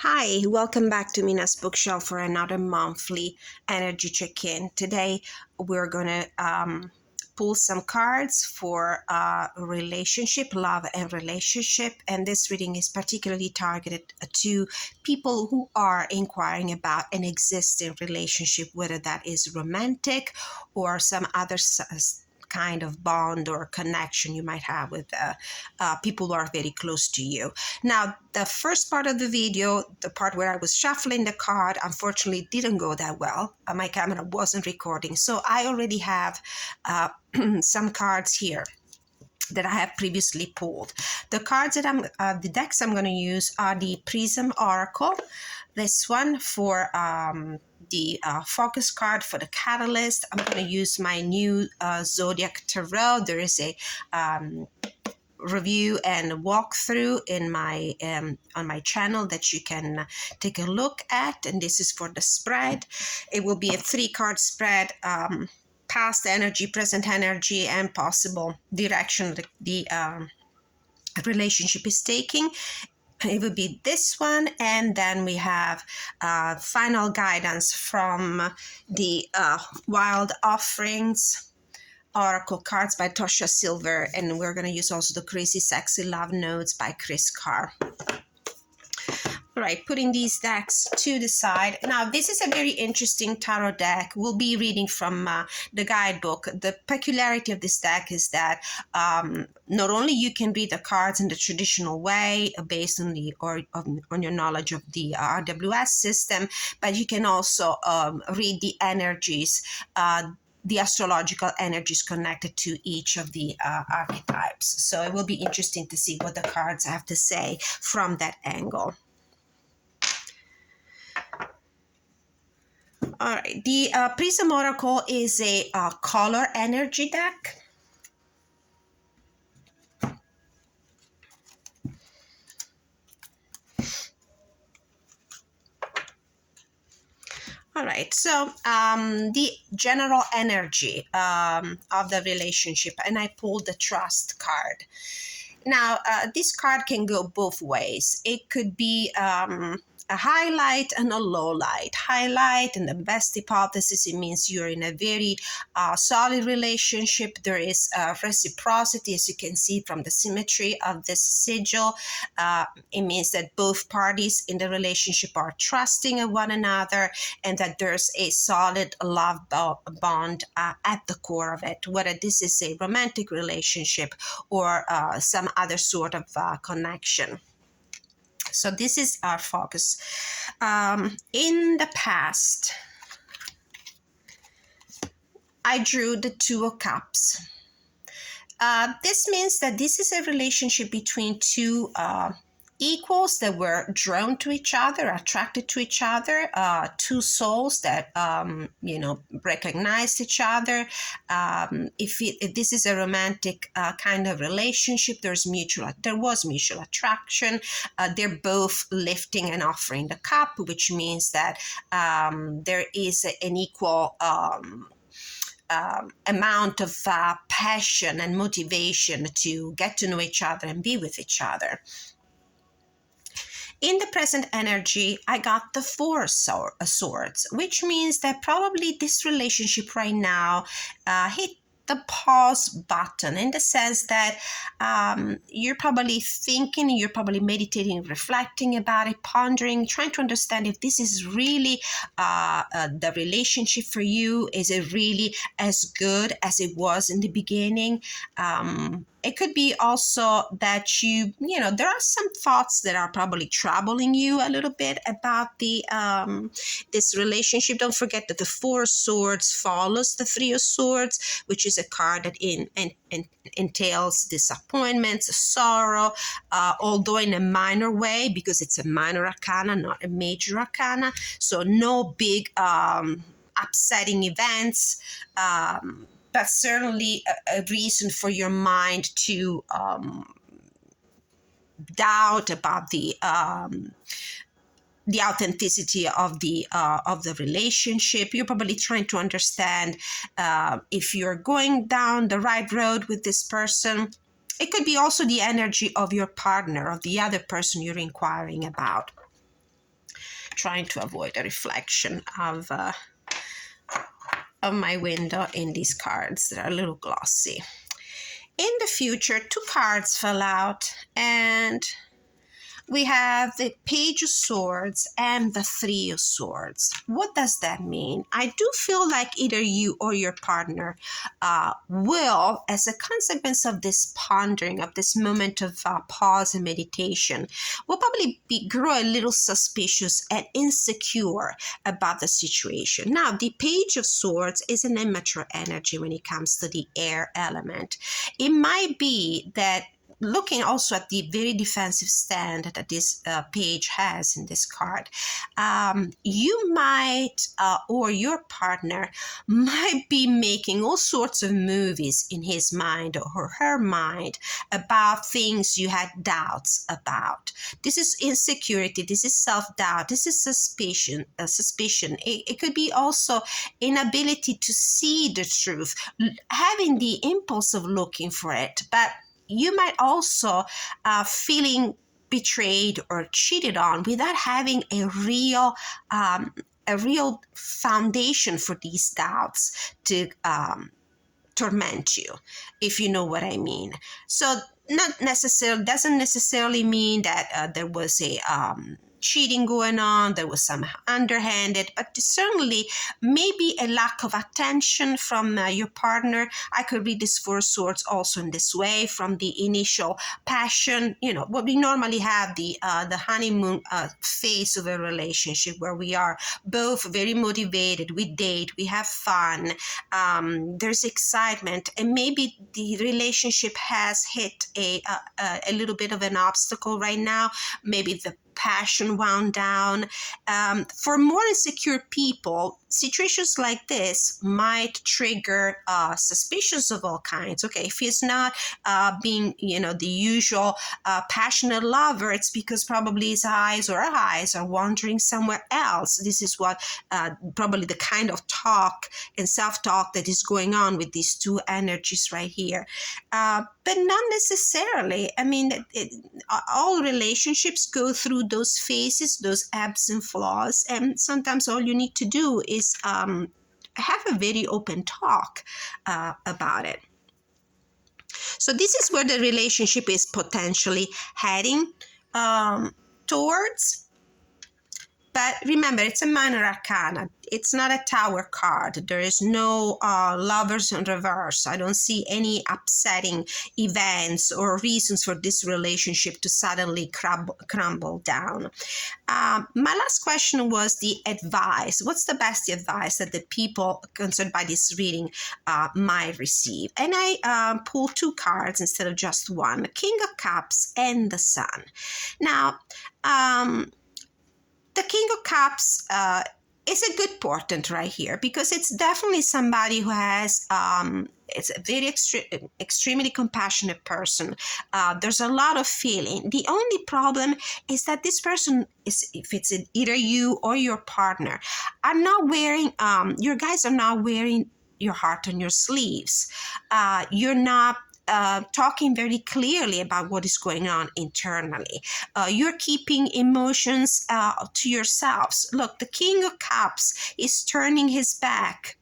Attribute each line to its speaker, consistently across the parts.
Speaker 1: Hi, welcome back to Mina's Bookshelf for another monthly energy check-in. Today we're going to pull some cards for relationship, love and relationship. And this reading is particularly targeted to people who are inquiring about an existing relationship, whether that is romantic or some other kind of bond or connection you might have with people who are very close to you. Now, the first part of the video, the part where I was shuffling the card, unfortunately didn't go that well. My camera wasn't recording, so I already have some cards here that I have previously pulled. The cards that the decks I'm going to use are the Prism Oracle. This one for the focus card for the catalyst. I'm going to use my new Zodiac Tarot. There is a review and walkthrough in my on my channel that you can take a look at, and this is for the spread. It will be a 3-card spread, past energy, present energy, and possible direction the relationship is taking. It would be this one, and then we have final guidance from the Wild Offerings Oracle cards by Tosha Silver, and we're going to use also the Crazy Sexy Love Notes by Chris Carr. All right, putting these decks to the side. Now, this is a very interesting tarot deck. We'll be reading from the guidebook. The peculiarity of this deck is that not only you can read the cards in the traditional way based on on your knowledge of the RWS system, but you can also read the energies, the astrological energies connected to each of the archetypes. So it will be interesting to see what the cards have to say from that angle. All right, the Prism Oracle is a color energy deck. All right, so the general energy of the relationship, and I pulled the Trust card. Now, this card can go both ways. It could be a highlight and a low light. Highlight, and the best hypothesis, it means you're in a very solid relationship. There is reciprocity, as you can see from the symmetry of this sigil. It means that both parties in the relationship are trusting of one another, and that there's a solid love bond at the core of it, whether this is a romantic relationship or some other sort of connection. So this is our focus. In the past, I drew the Two of Cups. This means that this is a relationship between two equals that were drawn to each other, attracted to each other, two souls that recognized each other. If this is a romantic kind of relationship, there was mutual attraction. They're both lifting and offering the cup, which means that there is an equal amount of passion and motivation to get to know each other and be with each other. In the present energy, I got the Four Swords, which means that probably this relationship right now hit the pause button, in the sense that you're probably thinking, you're probably meditating, reflecting about it, pondering, trying to understand if this is really the relationship for you. Is it really as good as it was in the beginning? It could be also that there are some thoughts that are probably troubling you a little bit about this relationship. Don't forget that the Four Swords follows the Three of Swords, which is a card that entails disappointments, sorrow, although in a minor way, because it's a minor arcana, not a major arcana. So no big upsetting events, but certainly a reason for your mind to doubt about the authenticity of the relationship. You're probably trying to understand if you're going down the right road with this person. It could be also the energy of your partner, of the other person you're inquiring about. trying to avoid a reflection of my window in these cards. They're a little glossy. In the future, 2 cards fell out, and we have the Page of Swords and the Three of Swords. What does that mean? I do feel like either you or your partner will, as a consequence of this pondering, of this moment of pause and meditation, will probably grow a little suspicious and insecure about the situation. Now, the Page of Swords is an immature energy when it comes to the air element. It might be that, looking also at the very defensive stand that this page has in this card, you might, or your partner might be making all sorts of movies in his mind or her mind about things you had doubts about. This is insecurity. This is self-doubt. This is suspicion. It could be also inability to see the truth, having the impulse of looking for it, but you might also feeling betrayed or cheated on without having a real foundation for these doubts to torment you, if you know what I mean. So doesn't necessarily mean that there was a cheating going on, there was some underhanded, but certainly maybe a lack of attention from your partner. I could read this Four of Swords also in this way, from the initial passion, what we normally have, the honeymoon phase of a relationship, where we are both very motivated, we date, we have fun, there's excitement, and maybe the relationship has hit a little bit of an obstacle right now. Maybe the passion wound down. For more insecure people, situations like this might trigger suspicions of all kinds. Okay, if he's not being, the usual passionate lover, it's because probably his eyes or her eyes are wandering somewhere else. This is what probably the kind of talk and self-talk that is going on with these 2 energies right here. But not necessarily. I mean, all relationships go through those phases, those ebbs and flows, and sometimes all you need to do is have a very open talk about it. So this is where the relationship is potentially heading towards. But remember, it's a minor arcana. It's not a Tower card. There is no lovers in reverse. I don't see any upsetting events or reasons for this relationship to suddenly crumble down. My last question was the advice. What's the best advice that the people concerned by this reading might receive? And I pulled 2 cards instead of just one, King of Cups and the Sun. Now, the King of Cups is a good portent right here, because it's definitely somebody who has, it's a very extremely compassionate person. There's a lot of feeling. The only problem is that this person is, if it's either you or your partner, are not wearing, your guys are not wearing your heart on your sleeves. You're not talking very clearly about what is going on internally. You're keeping emotions to yourselves. Look, the King of Cups is turning his back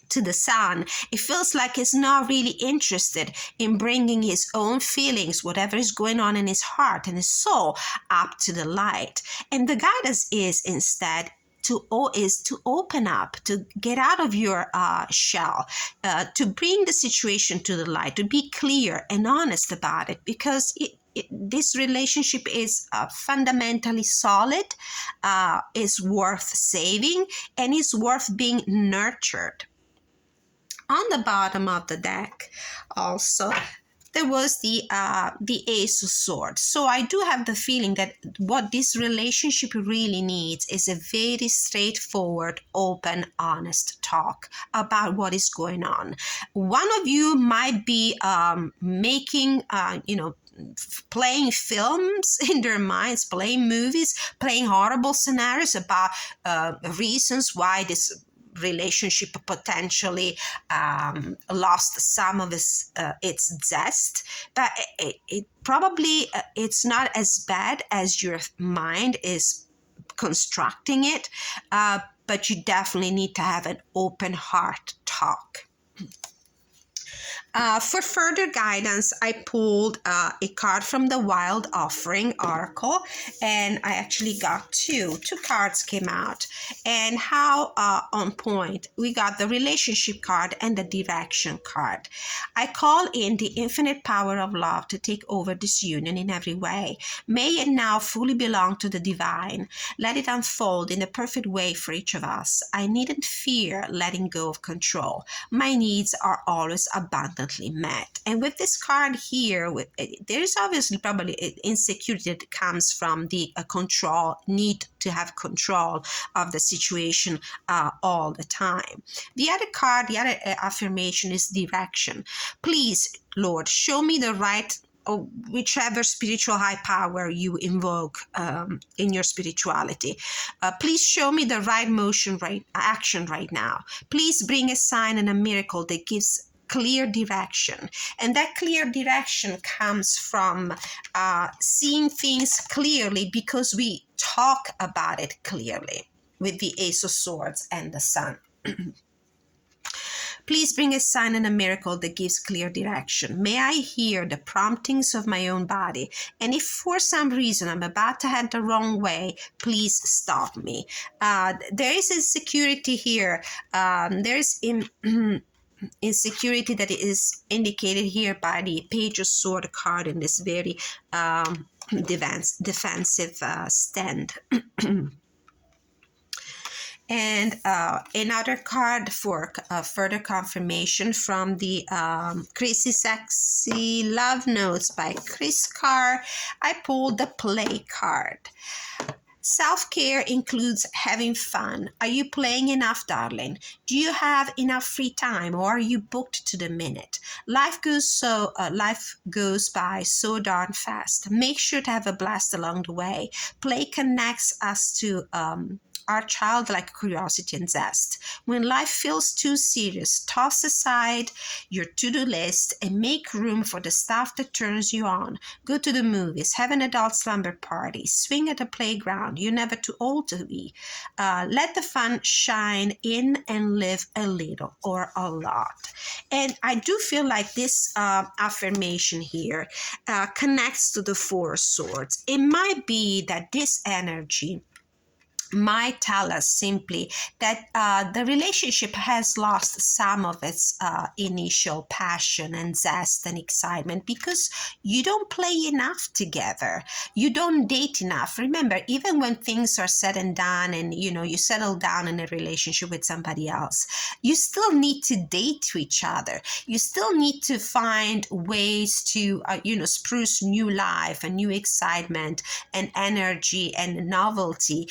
Speaker 1: to the Sun. It feels like he's not really interested in bringing his own feelings, whatever is going on in his heart and his soul, up to the light. And the guidance is instead to open up, to get out of your shell, to bring the situation to the light, to be clear and honest about it, because this relationship is fundamentally solid, is worth saving, and is worth being nurtured. On the bottom of the deck, also, there was the Ace of Swords. So I do have the feeling that what this relationship really needs is a very straightforward, open, honest talk about what is going on. One of you might be making, playing films in their minds, playing movies, playing horrible scenarios about reasons why this relationship potentially lost some of its zest, but it probably it's not as bad as your mind is constructing it, but you definitely need to have an open heart talk. For further guidance, I pulled a card from the Wild Offering Oracle, and I actually got two cards came out. And how on point, we got the relationship card and the direction card. I call in the infinite power of love to take over this union in every way. May it now fully belong to the divine. Let it unfold in the perfect way for each of us. I needn't fear letting go of control. My needs are always abundantly met. And with this card here, there's obviously probably insecurity that comes from the control, need to have control of the situation all the time. The other card, the other affirmation is direction. Please, Lord, show me the right, or whichever spiritual high power you invoke in your spirituality. Please show me the right action right now. Please bring a sign and a miracle that gives clear direction. And that clear direction comes from seeing things clearly, because we talk about it clearly with the Ace of Swords and the Sun. Please bring a sign and a miracle that gives clear direction. May I hear the promptings of my own body. And if for some reason I'm about to head the wrong way, please stop me. There is insecurity here. There is insecurity that is indicated here by the Page of Swords card in this very defensive stand. And another card for further confirmation from the Crazy Sexy Love Notes by Chris Carr. I pulled the Play card. Self-care includes having fun. Are you playing enough, darling? Do you have enough free time, or are you booked to the minute? Life goes by so darn fast. Make sure to have a blast along the way. Play connects us to our childlike curiosity and zest. When life feels too serious, toss aside your to-do list and make room for the stuff that turns you on. Go to the movies, have an adult slumber party, swing at the playground. You're never too old to be. Let the fun shine in and live a little or a lot. And I do feel like this affirmation here connects to the Four of Swords. It might be that this energy might tell us simply that the relationship has lost some of its initial passion and zest and excitement, because you don't play enough together. You don't date enough. Remember, even when things are said and done and, you settle down in a relationship with somebody else, you still need to date each other. You still need to find ways to, spruce new life and new excitement and energy and novelty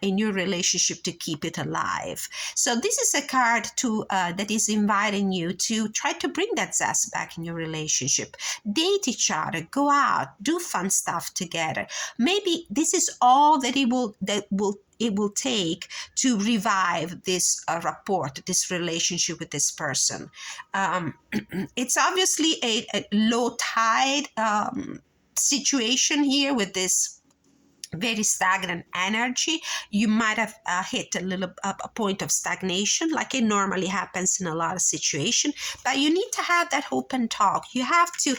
Speaker 1: in your relationship to keep it alive. So this is a card that is inviting you to try to bring that zest back in your relationship. Date each other, go out, do fun stuff together. Maybe this is all that it will take to revive this rapport, this relationship with this person. It's obviously a low tide situation here with this very stagnant energy. You might have hit a point of stagnation, like it normally happens in a lot of situations, but you need to have that open talk. You have to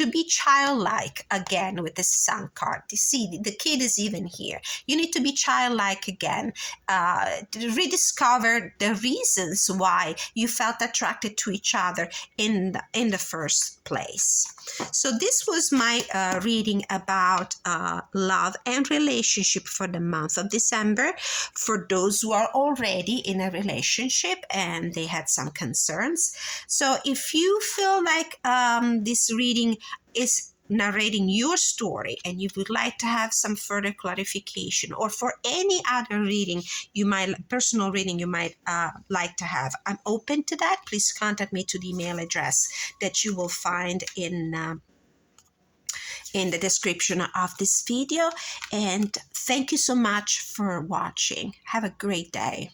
Speaker 1: be childlike again with the Sun card. You see, the kid is even here. You need to be childlike again, to rediscover the reasons why you felt attracted to each other in the first place. So this was my reading about love and relationship for the month of December. For those who are already in a relationship and they had some concerns. So if you feel like this reading is narrating your story and you would like to have some further clarification, or for any other reading personal reading you might like to have, I'm open to that. Please contact me to the email address that you will find in the description of this video. And thank you so much for watching. Have a great day.